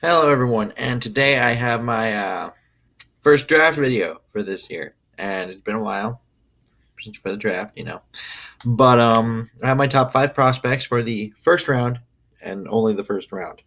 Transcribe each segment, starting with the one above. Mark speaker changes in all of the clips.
Speaker 1: Hello, everyone, and today I have my first draft video for this year, and it's been a while since for the draft. But I have my top five prospects for the first round, and only the first round.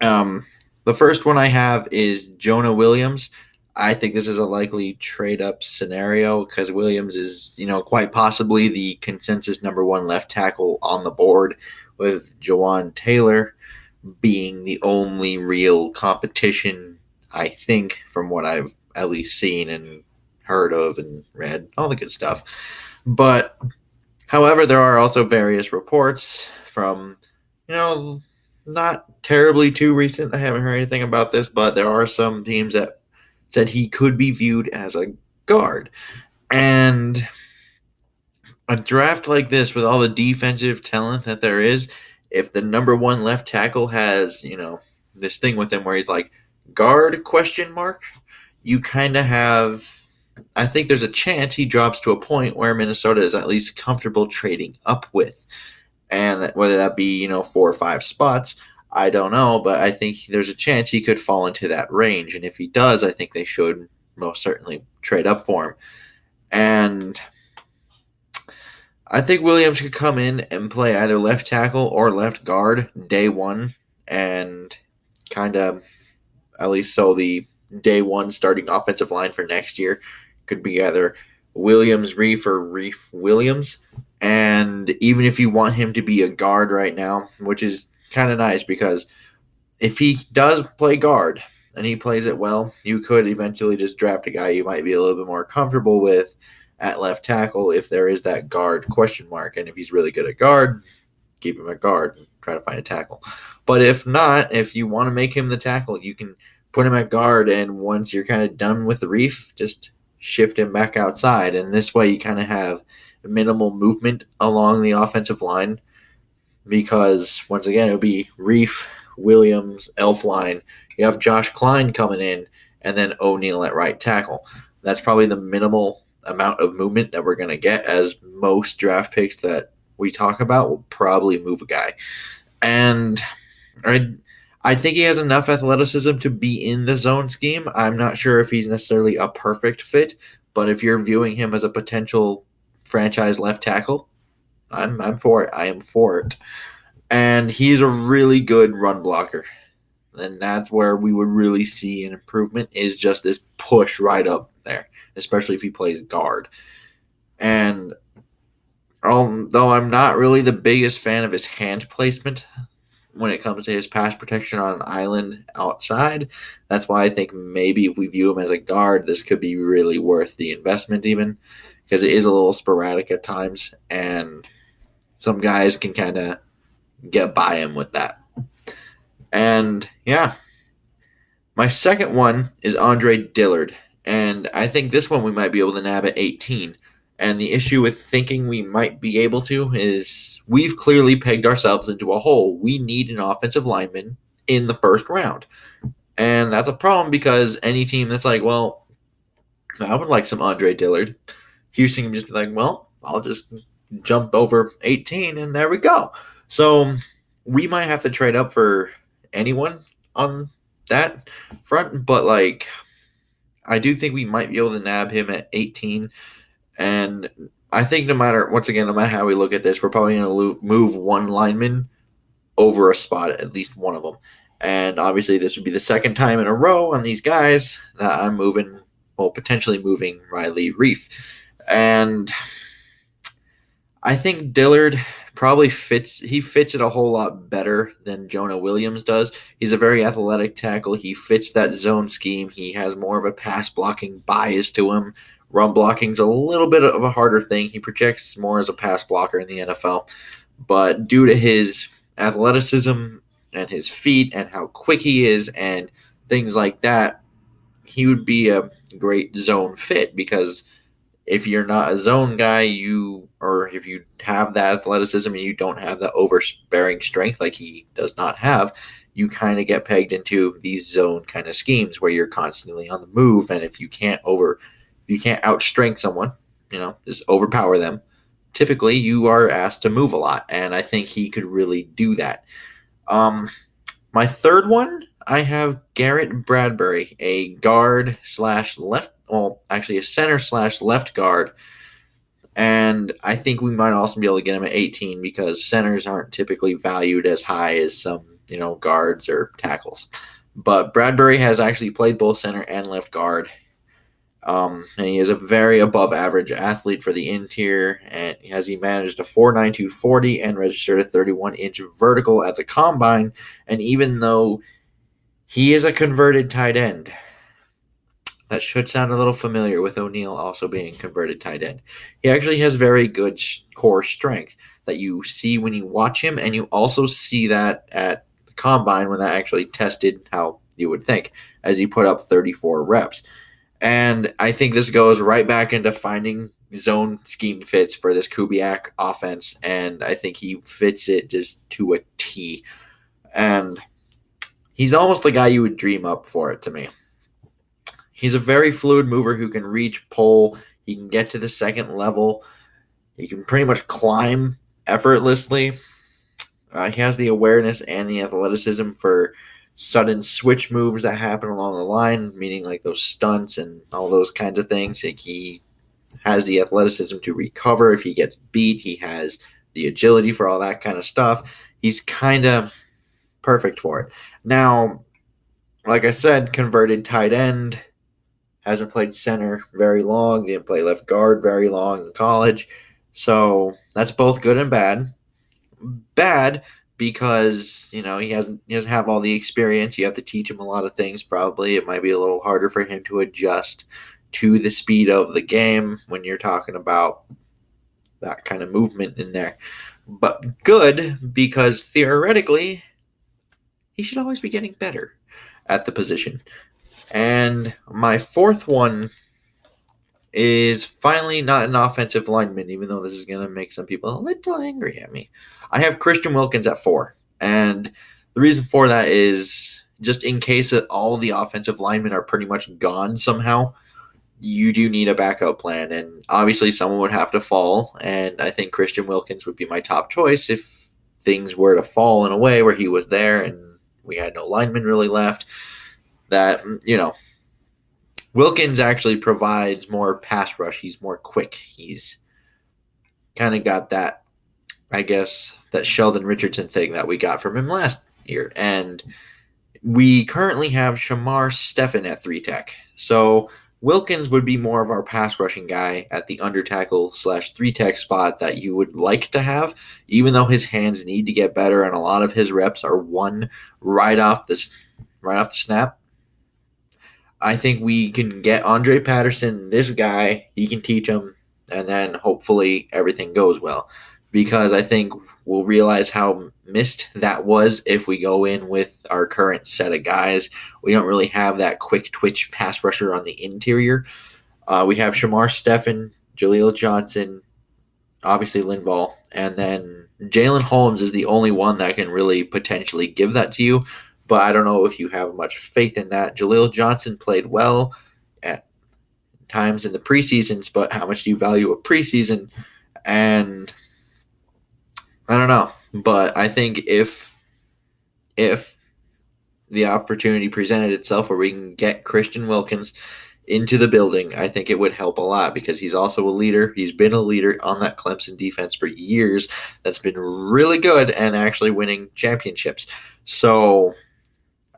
Speaker 1: Um, the first one I have is Jonah Williams. I think this is a likely trade up scenario because Williams is, quite possibly the consensus number one left tackle on the board, with Jawan Taylor being the only real competition, I think, from what I've at least seen and heard of and read, all the good stuff. But, however, there are also various reports from, not terribly too recent. I haven't heard anything about this, but there are some teams that said he could be viewed as a guard. And a draft like this, with all the defensive talent that there is, if the number one left tackle has, this thing with him where he's like guard question mark, you kind of have. I think there's a chance he drops to a point where Minnesota is at least comfortable trading up with, and whether that be 4 or 5 spots, I don't know, but I think there's a chance he could fall into that range, and if he does, I think they should most certainly trade up for him. And I think Williams could come in and play either left tackle or left guard day one, and kind of, at least so the day one starting offensive line for next year could be either Williams Reef or Reef Williams. And even if you want him to be a guard right now, which is kind of nice because if he does play guard and he plays it well, you could eventually just draft a guy you might be a little bit more comfortable with at left tackle if there is that guard question mark. And if he's really good at guard, keep him at guard and try to find a tackle. But if not, if you want to make him the tackle, you can put him at guard, and once you're kind of done with the Reef, just shift him back outside. And this way you kind of have minimal movement along the offensive line because, once again, it would be Reef, Williams, Elf line. You have Josh Klein coming in, and then O'Neal at right tackle. That's probably the minimal amount of movement that we're going to get, as most draft picks that we talk about will probably move a guy. And I think he has enough athleticism to be in the zone scheme. I'm not sure if he's necessarily a perfect fit, but if you're viewing him as a potential franchise left tackle, I'm for it. I am for it. And he's a really good run blocker. And that's where we would really see an improvement, is just this push right up there, especially if he plays guard. And although I'm not really the biggest fan of his hand placement when it comes to his pass protection on an island outside, that's why I think maybe if we view him as a guard, this could be really worth the investment, even because it is a little sporadic at times, and some guys can kind of get by him with that. And yeah, my second one is Andre Dillard, and I think this one we might be able to nab at 18. And the issue with thinking we might be able to is we've clearly pegged ourselves into a hole. We need an offensive lineman in the first round. And that's a problem because any team that's like, well, I would like some Andre Dillard, Houston can just be like, well, I'll just jump over 18 and there we go. So we might have to trade up for anyone on that front, but I do think we might be able to nab him at 18. And I think no matter how we look at this, we're probably going to move one lineman over a spot, at least one of them. And obviously this would be the second time in a row on these guys that I'm potentially moving Riley Reef. And I think Dillard probably fits it a whole lot better than Jonah Williams does. He's a very athletic tackle. He fits that zone scheme. He has more of a pass blocking bias to him. Run blocking's a little bit of a harder thing. He projects more as a pass blocker in the NFL. But due to his athleticism and his feet and how quick he is and things like that, he would be a great zone fit, because if you're not a zone guy, or if you have that athleticism and you don't have that overbearing strength like he does not have, you kind of get pegged into these zone kind of schemes where you're constantly on the move. And if you can't outstrength someone, just overpower them, typically you are asked to move a lot. And I think he could really do that. My third one, I have Garrett Bradbury, a guard slash left, well, actually a center slash left guard. And I think we might also be able to get him at 18 because centers aren't typically valued as high as some, guards or tackles. But Bradbury has actually played both center and left guard. And he is a very above average athlete for the interior. And he managed a 4.92 40 and registered a 31-inch vertical at the combine. And even though he is a converted tight end, that should sound a little familiar with O'Neal also being converted tight end. He actually has very good core strength that you see when you watch him, and you also see that at the combine when that actually tested how you would think, as he put up 34 reps. And I think this goes right back into finding zone scheme fits for this Kubiak offense, and I think he fits it just to a T. And he's almost the guy you would dream up for it to me. He's a very fluid mover who can reach, pull. He can get to the second level. He can pretty much climb effortlessly. He has the awareness and the athleticism for sudden switch moves that happen along the line, meaning like those stunts and all those kinds of things. Like he has the athleticism to recover if he gets beat. He has the agility for all that kind of stuff. He's kind of perfect for it. Now, like I said, converted tight end. Hasn't played center very long. Didn't play left guard very long in college. So that's both good and bad. Bad because, he doesn't have all the experience. You have to teach him a lot of things probably. It might be a little harder for him to adjust to the speed of the game when you're talking about that kind of movement in there. But good because theoretically he should always be getting better at the position. And my fourth one is finally not an offensive lineman, even though this is going to make some people a little angry at me. I have Christian Wilkins at 4. And the reason for that is just in case that all the offensive linemen are pretty much gone somehow, you do need a backup plan. And obviously someone would have to fall. And I think Christian Wilkins would be my top choice if things were to fall in a way where he was there and we had no linemen really left. That, Wilkins actually provides more pass rush. He's more quick. He's kind of got that, I guess, that Sheldon Richardson thing that we got from him last year. And we currently have Shamar Stephen at 3 tech. So Wilkins would be more of our pass rushing guy at the under tackle / 3 tech spot that you would like to have, even though his hands need to get better and a lot of his reps are won right off the snap. I think we can get Andre Patterson, this guy, he can teach him, and then hopefully everything goes well. Because I think we'll realize how missed that was if we go in with our current set of guys. We don't really have that quick twitch pass rusher on the interior. We have Shamar Stephen, Jaleel Johnson, obviously Linval, and then Jalen Holmes is the only one that can really potentially give that to you. But I don't know if you have much faith in that. Jaleel Johnson played well at times in the preseasons, but how much do you value a preseason? And I don't know. But I think if the opportunity presented itself where we can get Christian Wilkins into the building, I think it would help a lot because he's also a leader. He's been a leader on that Clemson defense for years. That's been really good and actually winning championships. So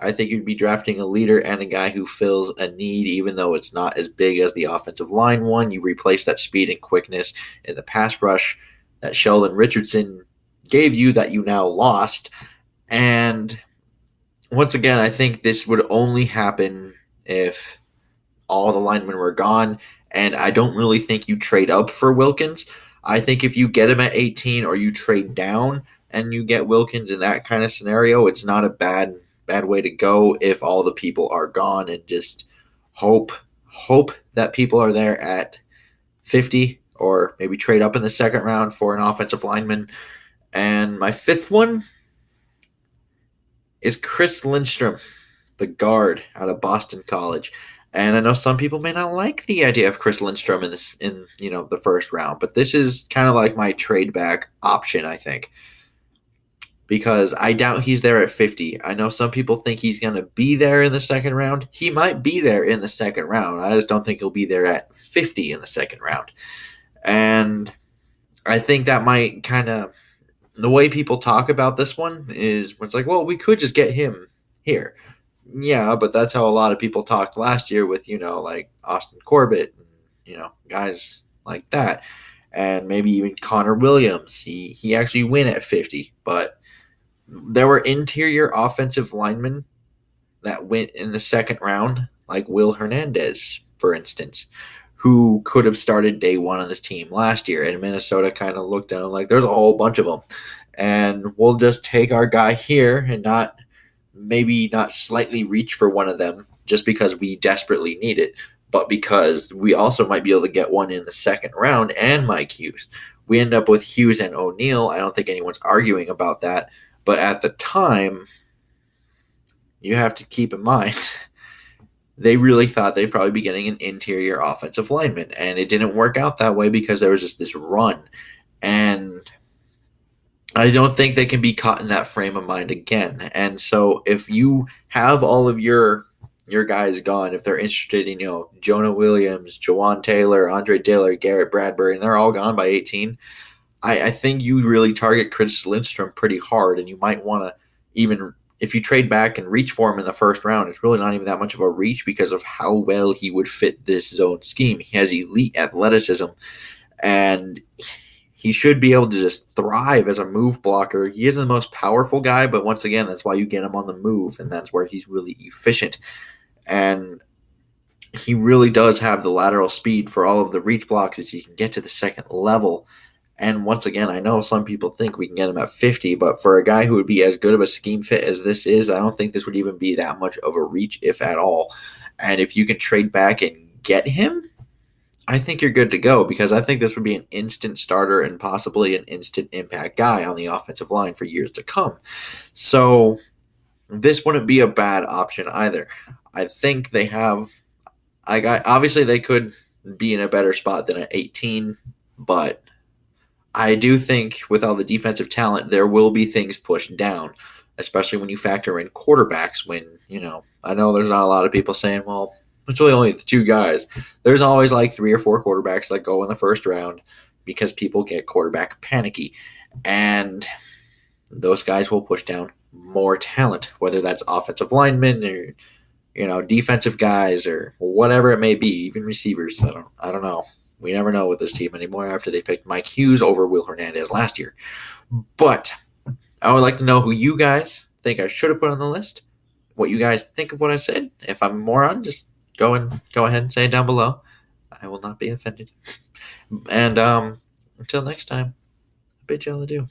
Speaker 1: I think you'd be drafting a leader and a guy who fills a need, even though it's not as big as the offensive line one. You replace that speed and quickness in the pass rush that Sheldon Richardson gave you that you now lost. And once again, I think this would only happen if all the linemen were gone. And I don't really think you trade up for Wilkins. I think if you get him at 18 or you trade down and you get Wilkins in that kind of scenario, it's not a bad way to go if all the people are gone, and just hope that people are there at 50 or maybe trade up in the second round for an offensive lineman. And my fifth one is Chris Lindstrom, the guard out of Boston College. And I know some people may not like the idea of Chris Lindstrom in the first round, but this is kind of like my trade back option, I think. because I doubt he's there at 50. I know some people think he's going to be there in the second round. He might be there in the second round. I just don't think he'll be there at 50 in the second round. And I think that might kind of, the way people talk about this one is it's like, well, we could just get him here. Yeah, but that's how a lot of people talked last year with, like Austin Corbett, guys like that. And maybe even Connor Williams. He actually went at 50, but there were interior offensive linemen that went in the second round, like Will Hernandez, for instance, who could have started day one on this team last year. And Minnesota kind of looked at him like there's a whole bunch of them. And we'll just take our guy here and maybe not slightly reach for one of them just because we desperately need it, but because we also might be able to get one in the second round and Mike Hughes. We end up with Hughes and O'Neal. I don't think anyone's arguing about that. But at the time, you have to keep in mind, they really thought they'd probably be getting an interior offensive lineman. And it didn't work out that way because there was just this run. And I don't think they can be caught in that frame of mind again. And so if you have all of your guys gone, if they're interested in, Jonah Williams, Jawan Taylor, Andre Dillard, Garrett Bradbury, and they're all gone by 18, I think you really target Chris Lindstrom pretty hard, and you might want to even, if you trade back and reach for him in the first round, it's really not even that much of a reach because of how well he would fit this zone scheme. He has elite athleticism, and he should be able to just thrive as a move blocker. He isn't the most powerful guy, but once again, that's why you get him on the move, and that's where he's really efficient. And he really does have the lateral speed for all of the reach blocks as he can get to the second level. And once again, I know some people think we can get him at 50, but for a guy who would be as good of a scheme fit as this is, I don't think this would even be that much of a reach, if at all. And if you can trade back and get him, I think you're good to go, because I think this would be an instant starter and possibly an instant impact guy on the offensive line for years to come. So this wouldn't be a bad option either. I think they have, obviously they could be in a better spot than at 18, but I do think with all the defensive talent, there will be things pushed down, especially when you factor in quarterbacks. When, I know there's not a lot of people saying, well, it's really only the two guys. There's always like 3 or 4 quarterbacks that go in the first round because people get quarterback panicky. And those guys will push down more talent, whether that's offensive linemen or, defensive guys or whatever it may be, even receivers. I don't know. We never know with this team anymore after they picked Mike Hughes over Will Hernandez last year. But I would like to know who you guys think I should have put on the list, what you guys think of what I said. If I'm a moron, just go ahead and say it down below. I will not be offended. And until next time, I bid y'all adieu.